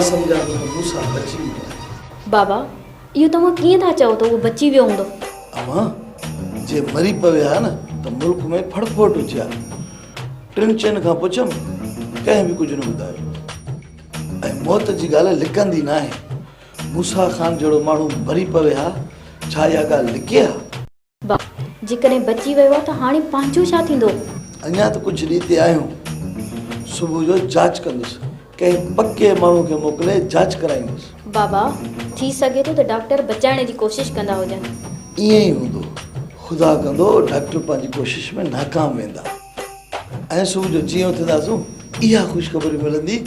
समझा तो मूसा बची वियो आहे। बाबा इहो तव्हां कीअं था चओ त उहो बची वियो हूंदो? अमा जे मरी पविया न त मुल्क में फड़फोट हुजे आहे। 3 खां पुछम कंहिं बि कुझु न ॿुधायो ऐं मौत जी ॻाल्हि लिकंदी न आहे। मूसा ख़ान जहिड़ो माण्हू मरी पवे हा छा इहा ॻाल्हि लिके आहे? जेकॾहिं बची वियो आहे त हाणे पंहिंजो छा थींदो? अञा त कुझु ॾींहं ते आहियूं। सुबुह जो जांच कंदुसि, कंहिं पके माण्हू खे मोकिले जांच कराईंदुसि। बाबा थी सघे थो त डॉक्टर बचाइण जी कोशिशि कंदा हुजनि। ईअं ई हूंदो। ख़ुदा कंदो डॉक्टर पंहिंजी कोशिशि में नाकाम वेंदा ऐं सुबुह जो जीअं उथंदासूं इहा ख़ुशख़बरी मिलंदी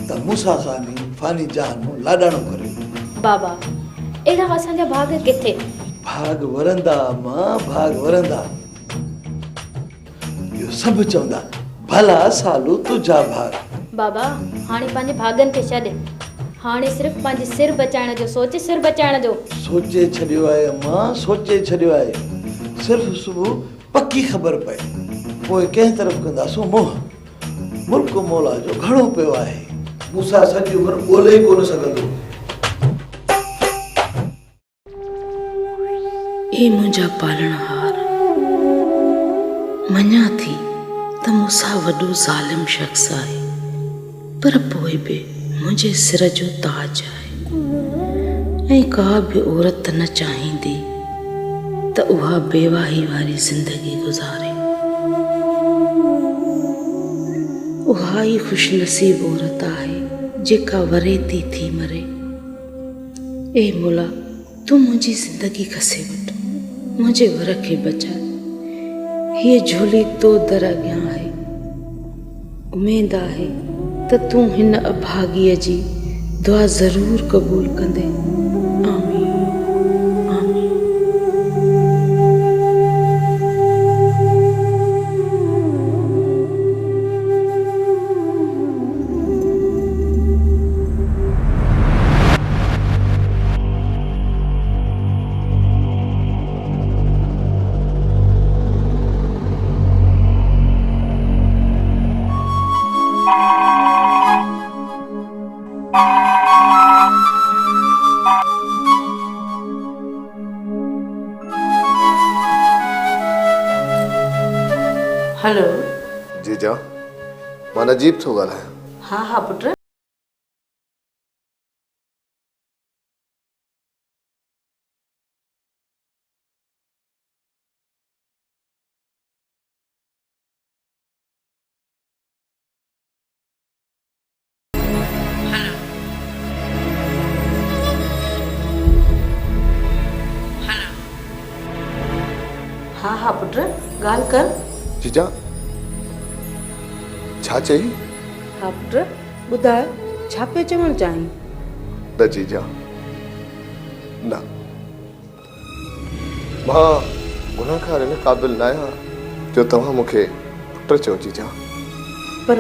त मूसा ख़ान फ़ानी जहान में लाॾाणो करे। बाबा अहिड़ा असांजा भाग किथे? भाग वरंदा मां, भाग वरंदा। इहो सभु चवंदा भला सालू तुंहिंजा भाग। बाबा हाणे पंहिंजे भागनि खे छॾे, हाणे सिर्फ़ु पंहिंजे सिर बचाइण जो सोच, सिर बचाइण जो। सोचे छॾियो आहे अम्मा, सोचे छॾियो आहे। सिर्फ़ु सुबुह पकी ख़बर पए पोइ कंहिं तरफ़ कंदासूं मोह। मुल्क मौला जो घणो पियो आहे। मूसा सॼी उमिरि ॻोल्हे ई कोन सघंदो। ए मुंहिंजा पालणहार, मञा थी त मूसा वॾो ज़ालिम शख़्स आहे, पर पोइ बि मुंहिंजे सिर जो ताज आहे ऐं का बि औरत न चाहींदी त उहा बेवाही वारी ज़िंदगी गुज़ारे। उहा ई ख़ुशनसीब औरत आहे जेका वरेती थी मरे। ए मौला तूं मुंहिंजी ज़िंदगी खसे वठ, मुंहिंजे वर खे बचाए। हीअ झोली तो दर अॻियां आहे। उमेद आहे त तूं हिन अभागीअ जी दुआ ज़रूर क़बूल कंदे। आमीन आमीन। हेलो जीजा, मां नजीब थो ॻाल्हायां। हाँ हाँ पुट। हाँ हाँ पुट ॻाल्हि कर। जीजा छा चई? हाँ पुट ॿुधाए छा पियो चवणु चाहीं? न जीजा न, मां गुनाहगार इन क़ाबिल न आहियां जो तव्हां मूंखे पुट चओ जीजा। पर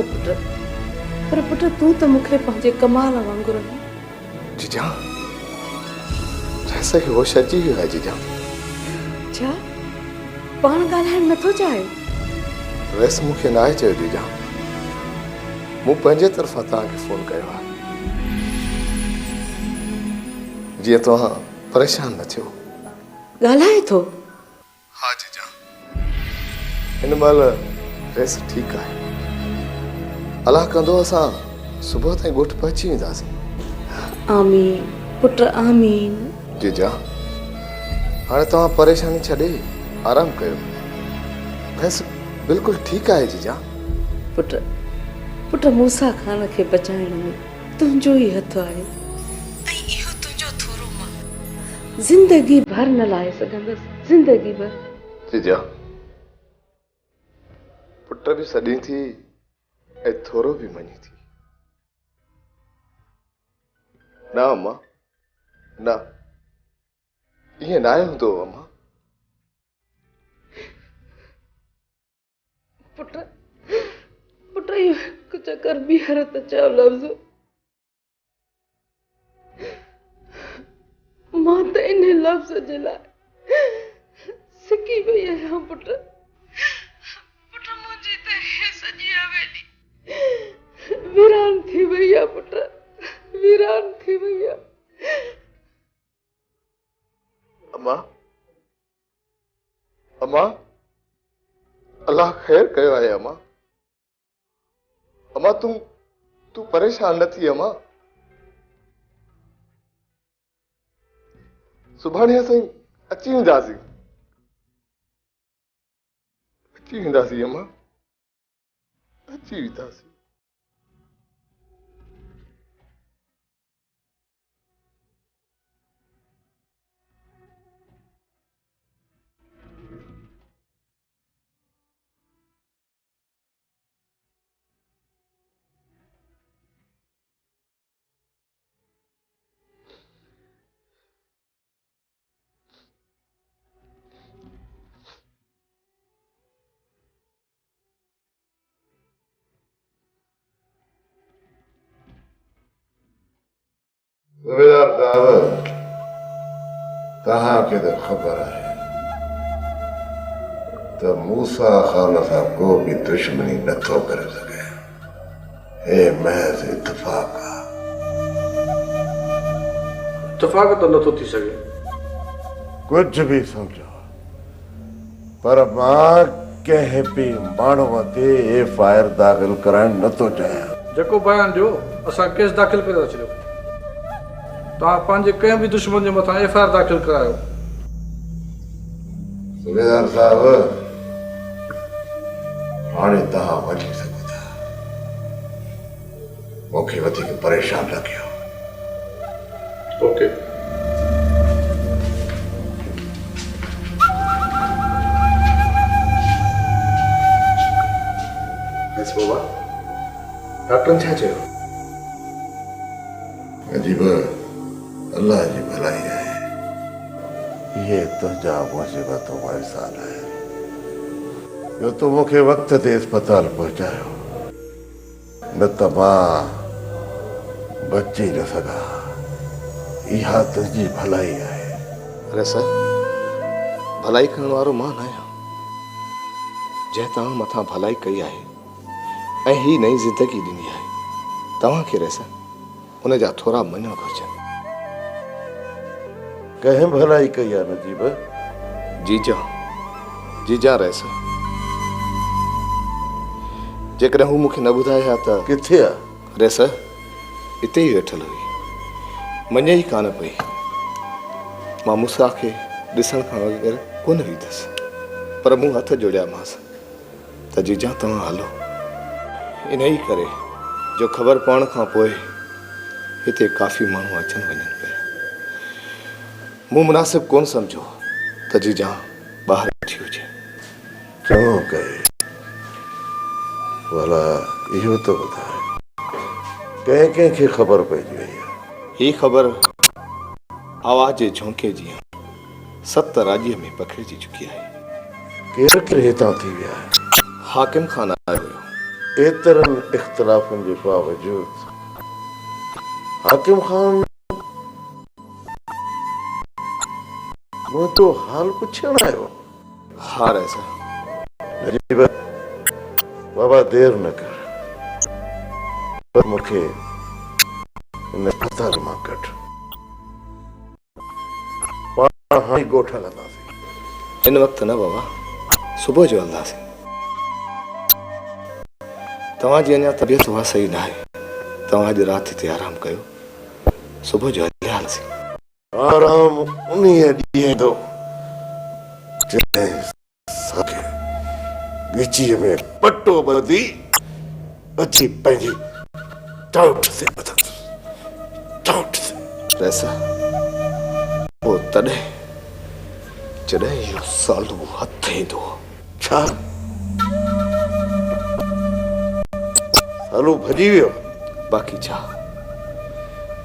पुट तूं त मूंखे पंहिंजे कमाल वांगुरु। जीजा जैसे कि होश अची वियो आहे जीजा। छा पाण ॻाल्हाइण नथो चाहे? वैसे मूंखे न आहे चयो जीजा, मूं पंहिंजे तरफ़ां तव्हांखे फ़ोन कयो आहे जीअं तव्हां परेशान न थियो। ॻाल्हाए थो? हा जीजा, हिन महिल वैस ठीकु आहे। अलाह कंदो असां सुबुह ताईं ॻोठ पहुची वेंदासीं। आमीन पुट आमीन। जीजा हाणे तव्हां परेशानी छॾे आराम कयो। वैसे बिल्कुलु ठीकु आहे जीजा। पुट मूसा ख़ान खे बचाइण में तुंहिंजो ई हथ आहे ऐं इहो तुंहिंजो थोरो मां ज़िंदगी भर न लाहे सघंदसि, ज़िंदगी भर। जीजा पुट बि सॾी थी ऐं थोरो बि मञी थी। न अम्मा न, ईअं न आहे हूंदो अम्मा। पुट इहो हिकु चकर ॿीहर त चयो लफ़्ज़। मां त इन लफ़्ज़ जे लाइ सिकी वई आहियां पुट। मुंहिंजी त हे सॼी हवेली वीरान थी वई आहे पुट। वीरान थी भैया। अम्मा अम्मा अल्लाह खैर कयो आहे अम्मा। अम्मा तू परेशान न थी अम्मा। सुभाणे असां अची वेंदासीं अम्मा, अची वेंदासीं। सूबेदार साहब, तव्हांखे त ख़बर आहे त मूसा ख़ान सां को बि दुश्मनी नथो करे सघे। हे महज़ इत्तेफ़ाक़ आहे। इत्तेफ़ाक़ त नथो थी सघे। कुझु बि सम्झो, पर मां कंहिं बि माण्हूअ ते एफआईआर दाख़िल कराइण नथो चाहियां। जेको बयान ॾियो असां केस दाख़िल करे था छॾियूं। तव्हां पंहिंजे कंहिं बि दुश्मन जे मथां एफआईआर दाख़िल करायो। सूबेदार साहब, हाणे तव्हां वञी सघो था। मूंखे वधीक परेशान न कयो। ओके। बस बाबा, डॉक्टर छा चयो? अजीब, अल्लाह जी भलाई आहे। ये तुंहिंजा मुसीबतूं एहसान आहे जो तूं मूंखे वक़्त ते अस्पताल पहुचायो, न त मां बची न सघां। इहा तुंहिंजी भलाई आहे। अरे सर, भलाई करण वारो मां न आहियां। जंहिं तव्हां मथां भलाई कई आहे ऐं ही नई ज़िंदगी ॾिनी आहे, तव्हांखे रहे सर उन जा थोरा मञण घुरिजनि। कंहिं भलाई कई आहे नजीब? जीजा रहे सर। जेकॾहिं हू मूंखे न ॿुधाए हा त किथे आहे? रे सर हिते ई वेठल हुई, मञे ई कान पई। मां मूंसा खे ॾिसण खां वग़ैरह कोन ईंदसि, पर मूं हथ जोड़ियामांसि त जीजा तव्हां हलो। इन ई करे जो ख़बर पवण खां पोइ हिते काफ़ी माण्हू अचनि वञनि पिया। मूं मुनासिब कोन सम्झो त जीजा ॿाहिरि वेठी हुजे। चङो कई। भला इहो त ॿुधाए, कंहिंखे ख़बर पइजी वई आहे? ही ख़बर आवाज़ जे झोंके जी 7 राज्य में पखिड़िजी चुकी आहे। केरु हितां थी विया आहे? हाकिम खान आयो हुयो। एतिरनि इख़्तिलाफ़नि जे बावजूद हाकिम खान मुंहिंजो हाल पुछण आयो। हा रहे सर। नजीब, बाबा देर न कर, पर मूंखे इन अस्पताल मां कढ। पाण हाणे ॻोठ हलंदासीं। हिन वक़्तु न बाबा, सुबुह जो हलंदासीं। तव्हांजी अञा तबियत उहा सही न आहे। तव्हां अॼु राति ते आराम कयो, सुबुह जो हलियासीं। आराम उन्हीअ ॾींहुं ईंदो जॾहिं असांखे ॻिचीअ में पटो ॿधी अची पंहिंजी टाउट ते ॿधंदुसि। टाउट ते पैसा पोइ तॾहिं जॾहिं इहो सालू हथ ईंदो। छा सालू भॼी वियो? बाक़ी छा,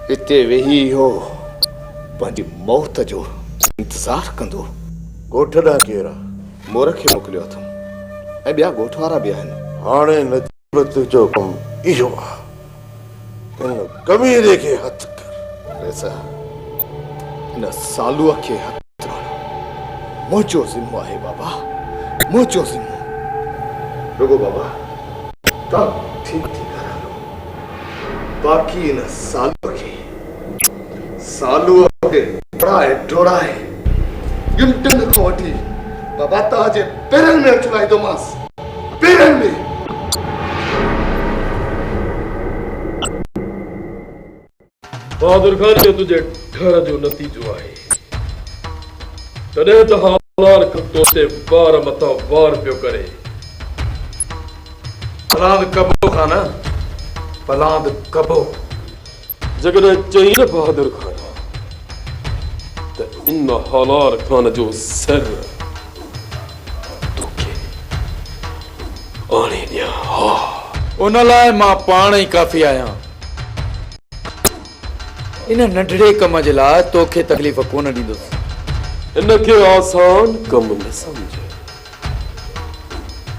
हिते वेही हो पंहिंजी मौत जो इंतज़ार कंदो। ॻोठ ॾांहुं केरु आहे? मोर खे मोकिलियो अथमि ऐं ॿिया ॻोठ वारा बि आहिनि। हाणे नजीबत जो कमु इहो आहे, हिन कमीरे खे हथु कर। पैसा हिन सालूअ खे हथु हणो मुंहिंजो ज़िम्मो आहे बाबा, मुंहिंजो ज़िम्मो। रुगो बाबा, तव्हां ठीक थी ॻाल्हायो। बाक़ी इन सालू खे डोड़ाए गिमटन खां वठी बाबा तव्हांजे पेरनि में अचलाईंदोमांसि, पेरनि में। बहादुर खान जो तुझे डर जो नतीजो आहे। तॾहिं त हालार खतो ते वार मथां वार पियो करे। फलाद कबो खाना, फलाद कबो। जगॾहिं चई न बहादुर खान त इन हालार खान जो सिर तोखे आणे ॾियां। हा, उन लाइ मां पाण ई काफ़ी आहियां। इन नंढड़े कम जे लाइ तोखे तकलीफ़ कोन ॾींदुसि। इनखे आसान कम न समझ,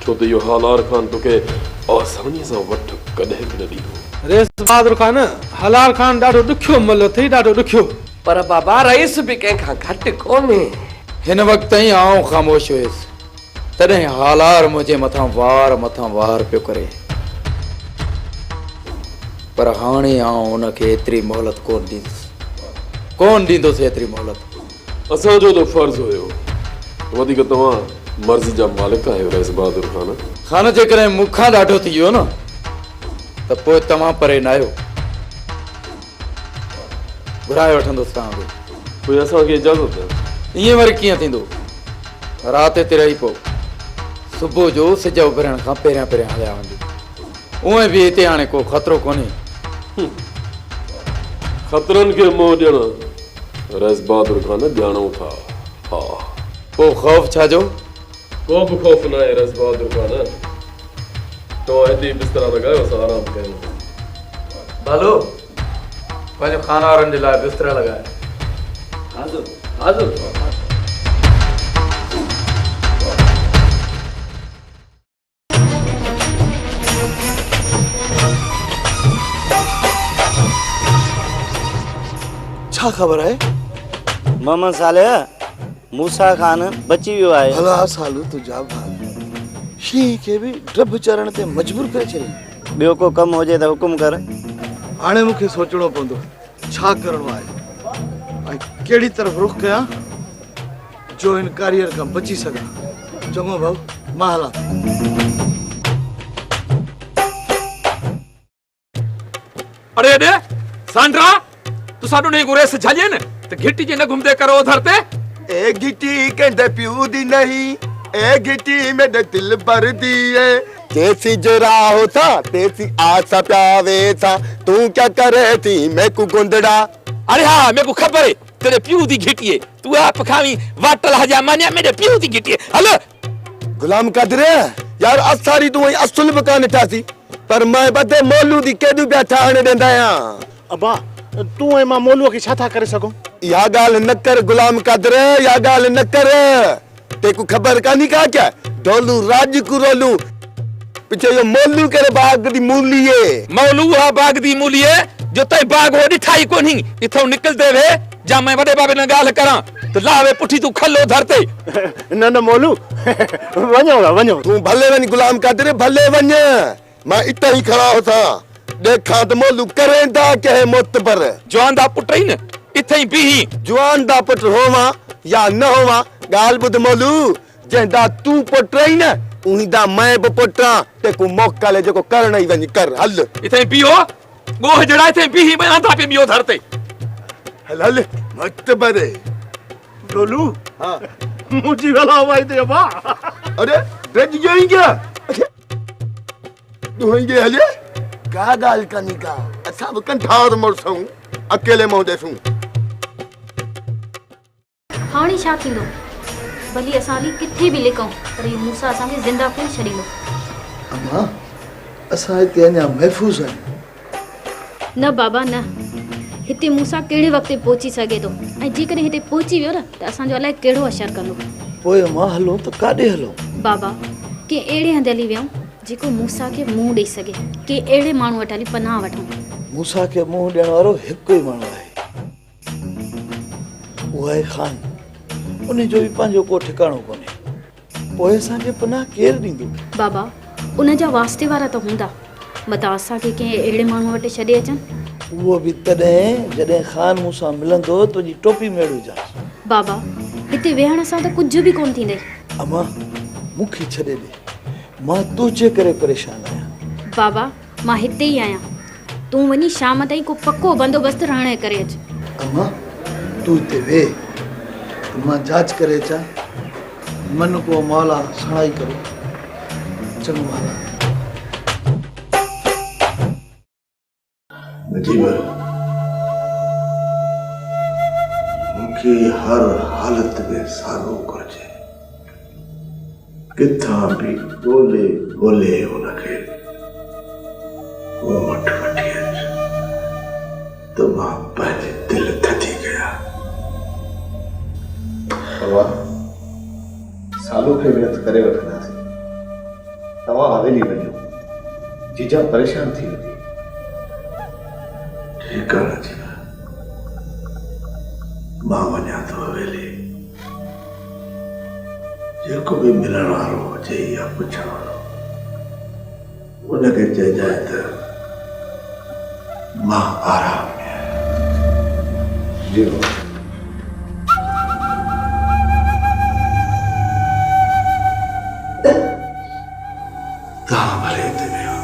छो त इहो हालार खान तोखे आसानीअ सां वठ कॾहिं बि न ॾींदो। रेस बहादुर खान, हलाल खान ॾाढो ॾुखियो मलो अथई, ॾाढो ॾुखियो। पर बाबा रईस बि कंहिंखां घटि कोन्हे। हिन वक़्त ताईं आउं ख़ामोश हुयुसि, तॾहिं हालार मुंहिंजे मथां वार पियो करे। पर हाणे आउं उनखे एतिरी मोहलत कोन ॾींदुसि एतिरी मोहलत। असांजो त फर्ज़ हुयो, वधीक तव्हां मर्ज़ जा मालिक आहियो रईस बहादुर खान। खान जेकॾहिं मूंखां ॾाढो थी वियो न त पोइ तव्हां परे न आहियो। घुराए वठंदुसि तव्हां बि। कोई असांखे इजाज़त आहे? ईअं वरी कीअं थींदो? राति हिते रही पोइ सुबुह जो सिज उभरण खां पहिरियां हलिया वञो। उहे बि हिते हाणे को ख़तरो कोन्हे। ख़तरनि खे मोह ॾियणु रईस बहादुर खान ॼाणूं था। हा, पोइ ख़ौफ़ छाजो? को बि ख़ौफ़ न आहे रईस बहादुर खान। तव्हां हिते बिस्तरा लॻायो, असां आराम कयूं। भलो पंहिंजे खानावारनि जे लाइ बिस्तरा लॻाए। हाज़ुर। छा ख़बर आहे? मोहम्मद साले मूसा खान बची वियो आहे। भला सालू तुंहिंजा भाउ शींहं खे बि डब चरण ते मजबूर करे छॾियईं। ॿियो को कमु हुजे त हुकुम कर। हाणे मूंखे सोचणो पवंदो छा करिणो आहे ऐं कहिड़ी तरफ़ रुख कयां जो हिन कारीअर खां बची सघां। चङो भाउ, मां हलां। अरे सांड्रा, तू साडू नहीं गुरेस झालिए न तो घिट्टी जे न घूमते करो उधर ते। ए गिटी कहंदे प्यू दी नहीं, ए गिटी मेरे दिल भर दिए। तेसी जरा होता तेसी आशा प्यावे था, तू क्या करे थी मैं को गुंदड़ा। अरे हाँ, मेरे को खबर है तेरे प्यू दी घिट्टी है। तू आप खावी वाटल हजा मानिया मेरे प्यू दी घिट्टी है। हेलो गुलाम कदरे यार, असारी तू असुल बकाने ठासी पर मैं बदे मोलू दी केदू बैठा आने देंदा या। अबा तू ऐं मां मोलूअ खे छा था करे सघूं? या गाल न कर गुलाम कदर, या गाल न कर। तेको खबर कानी का क्या डोलू राज कुरोलू पिछे यो मोलू करे बाग दी मूलिए। मौलू हा बाग दी मूलिए जो तई बाग हो दिठाई कोनी। इथो निकल दे वे जा मैं बड़े बाबे न गाल करा तो लावे पुठी तू खलो धरते। न मोलू वञो। तू भले वन गुलाम कदर, भले वन। मैं इतना ही खड़ा होता देखा तो मोलू करेंदा के मोतबर। जवान दा पुट ही न इथे ही भी जवान दा पुट होवा या न होवा गाल बुध मोलू। जेंदा तू पुट रही न उही दा मैं ब पुटा ते को मौका ले जो करना ही वनी कर। हल इथे भी हो गोह जड़ा इथे भी मैं आंदा पे बियो धरते। हल मोतबर डोलू। हाँ मुझी वाला हवाई दे बा। अरे रज गई क्या? तू होंगे हले का गाल कनी का अच्छा कंठार मोरसू अकेले मोह देसू। हाणे छा थींदो? भली असां हली किथे बि लिकऊं पर इहो मूसा असांखे ज़िंदा कोन छॾींदो। अम्मा असां हिते अञा महफ़ूज़ आहियूं। न बाबा न, हिते मूसा कहिड़े वक़्तु पहुची सघे थो ऐं जेकॾहिं हिते पहुची वियो न त असांजो अलाए कहिड़ो असरु कंदो। पोइ मां हलूं त काॾे हलूं? बाबा के अहिड़े हंधि हली वियूं जेको मूसा खे मुंहुं ॾेई सघे, के अहिड़े माण्हू वटि हली पनाह वठूं। मूसा खे मुंहुं ॾियण वारो हिकु ई माण्हू आहे, उहो आहे ख़ान। उन जो बि पंहिंजो को ठिकाणो कोन्हे। पोइ असांखे पनाह केरु ॾींदो? बाबा उन जा वास्ते वारा त हूंदा मता असांखे कंहिं अहिड़े माण्हू वटि छॾे अचनि। उहो बि तॾहिं जॾहिं ख़ान मूंसां मिलंदो तुंहिंजी टोपी में विझांसि। बाबा हिते वेहण सां त कुझु बि कोन थींदई। अमा मूंखे छॾे ॾे, मां तुंहिंजे करे परेशान आहियां। बाबा मां हिते ई आहियां, तूं वञी शाम ताईं को पको बंदोबस्तु रहण करे अच। अमा तूं हिते वेह, मां जांच करे अचां, मन को मौला सणाई करो। चङो मौला। नजीब मूंखे हर हालत में साॻियो घुरिजे, किथां बि ॻोल्हे ॻोल्हे हुनखे मूं वटि वठी अच त मां पंहिंजे दिलि थधी कयां। बाबा सालू खे व्यर्थ करे वठंदासीं, तव्हां हवेली वञो, जीजा परेशान थी वेंदी। ठीकु आहे नजीब, मां वञा थो हवेली। जेको बि मिलण वारो हुजे या पुछण वारो उनखे चइजांइ त मां आराम में आहियां। जी बाबा। तव्हां भले हिते वेहो।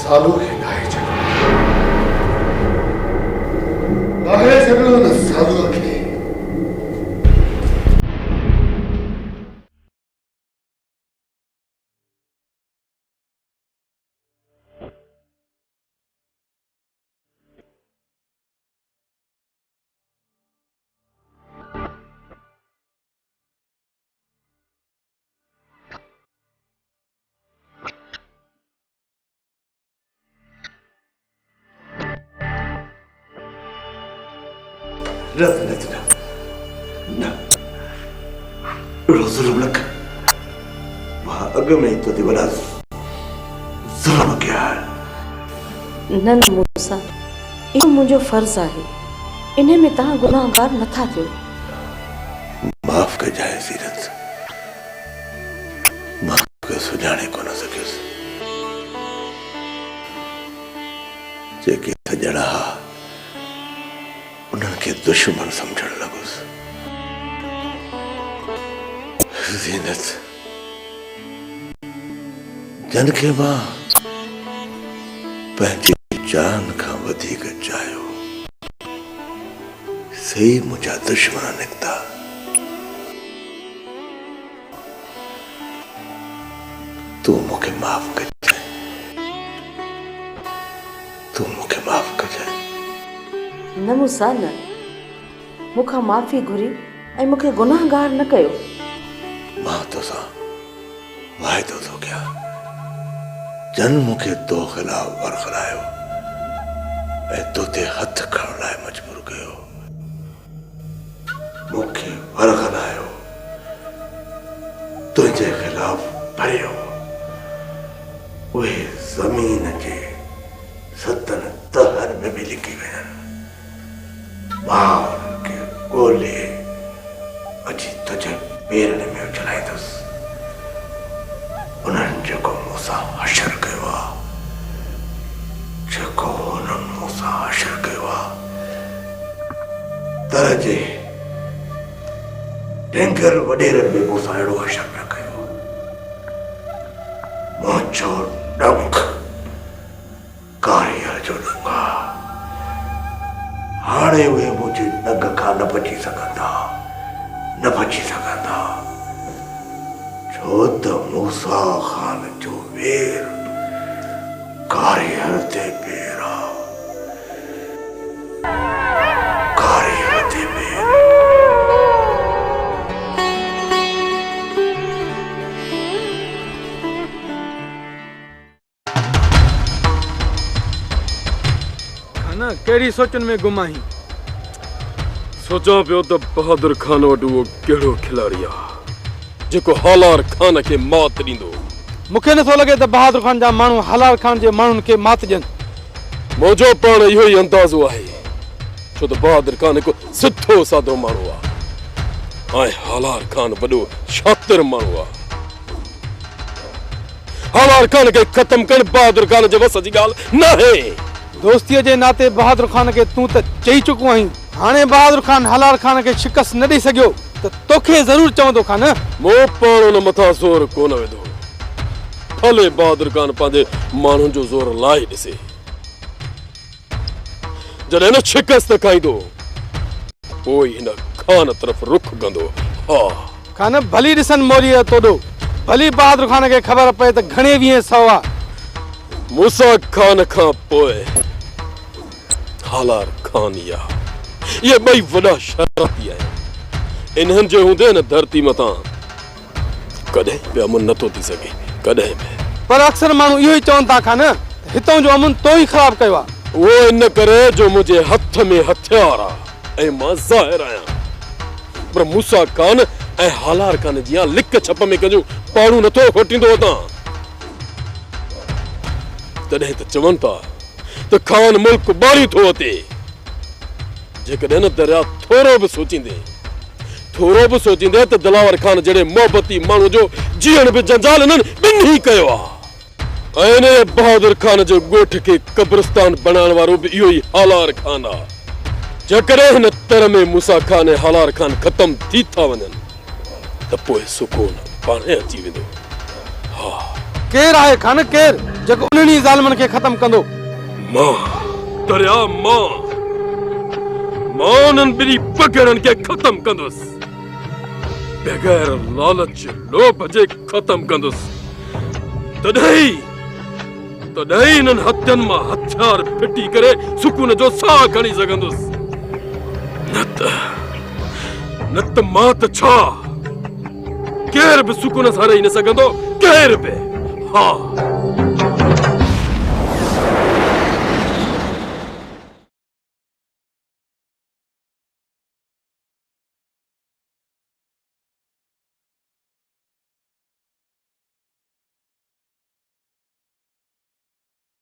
सालू खे ॻाए छॾियो, ॻाए छॾियो न सालूअ खे। न जुल्म न कर, मां अॻ में ई तोते वॾा जुल्म कया आहिनि। न मूसा, इहो मुंहिंजो फर्ज़ आहे, इन में तव्हां गुनाहगार नथा थियो। माफ़ कजांइ सीरत, मां तोखे सुञाणे कोन सघियुसि। जेके सॼणा हुआ उन्हनि खे दुश्मन सम्झण लॻुसि। ज़ीनत, जन खे मां पंहिंजी जान खां वधीक चाहियो, सही मुंहिंजा दुश्मन निकिता। तूं मूंखे माफ़ कजांइ, तूं मूंखे माफ़ कजांइ। न मूसा न, मूंखां माफ़ी घुरी ऐं मूंखे गुनाहगार न कयो। मां तोसां वाइदो थो कयां, जन मूंखे तो ख़िलाफ़ वरख़ायो ऐं तोते हथ खणण लाइ मजबूर कयो। मूंखे वरख़ायो, तुंहिंजे ख़िलाफ़ भरियो, उहे ज़मीन जे सतन तहर में बि लिकी वञनि। मां उनखे ॻोल्हे अची तुंहिंजे पेरनि में उछलाईंदुसि। उन्हनि जेको मूंसां हशर कयो आहे, जेको उन्हनि मूंसां हशर कयो आहे, तर जे टेंकर वॾेरनि बि मूंसां अहिड़ो हशर न कयो। मुंहिंजो डंख कारीअ जो डंख आहे। हाणे उहे मुंहिंजे डंग खां न बची सघंदा, न बची सघंदा, छो त मूसा ख़ान जो वेर कारीअ ते पेर आहे। कारीअ ते पेर। खाना कहिड़ी सोचनि में गुम आहीं? सोचां पियो त बहादुर खान वटि उहो कहिड़ो खिलाड़ी आहे जेको हालार खान खे मौत ॾींदो। मूंखे नथो लॻे त बहादुर खान जा माण्हू हलाल खान जे माण्हुनि खे मात ॾियनि। मुंहिंजो पाण इहो ई अंदाज़ो आहे छो त बहादुर खान हिकु सिधो सादो माण्हू आहे ऐं हलाल खान वॾो शातिर माण्हू आहे। हलाल खान खे ख़तम करण बहादुर खान जे वस जी ॻाल्हि न आहे। दोस्तीअ जे नाते बहादुर खान खे तूं त चई चुको आहीं। हाणे बहादुर खान हलाल खान खे शिकस्त न ॾेई सघियो त तोखे ज़रूर चवंदो खान। मूं पाण हुन मथां ज़ोर कोन विधो। भले बहादुर खान पंहिंजे माण्हुनि जो ज़ोर लाइ ॾिसे। जॾहिं न शिकस्त खाईंदो पोइ हिन खान तरफ़ रुख कंदो। हा खान भली ॾिसनि मोरीअ तोॾो, भली बहादुर खान खे ख़बर पए त घणे वीह सौ आहे। मूसा खान खां पोइ हलाल खान ई आहे। इहे ॿई वॾा शरारती आहिनि। इन्हनि जे हूंदे न धरती मथां कॾहिं बि अमन नथो थी सघे, कॾहिं बि। पर अक्सर माण्हू इहो ई चवनि था खान हितां जो अमन तो ई ख़राब कयो आहे। उहो इन करे जो मुंहिंजे हथ में हथियार आहे ऐं मां ज़ाहिर आहियां। पर मूसा खान ऐं हलाल खान जीअं लिक छप में कंहिंजो पाणू नथो खोटींदो हुतां। तॾहिं त चवनि था त खान मुल्क ॿारी थो अचे। जेकॾहिं न दरिया थोरो बि सोचींदे त दिलावर खान जहिड़े मोहबती माण्हू जो जीअण बि जंजाल इन्हनि ॿिन्ही कयो आहे। ऐं इन बहादुर खान जो ॻोठ खे कब्रिस्तान बनाइण वारो बि इहो ई हलाल खान आहे। जेकॾहिं हिन तर में मूसा खान ऐं हलाल खान ख़तम थी था वञनि त पोइ सुकून पाणे अची वेंदो। हा केरु आहे खान केरु जेको उन्हनि ज़ालिमनि खे ख़तम कंदो? मां दरिया मां उन्हनि ॿिन्ही बग़ैरनि खे ख़तम कंदुसि। बग़ैर लालच लोभ जे ख़तम कंदुसि। तॾहिं इन्हनि हथियुनि मां हथियार फिटी करे सुकून जो साह खणी सघंदुसि। न त मां त छा केर बि सुकून सां रही न सघंदो, केर बि। हा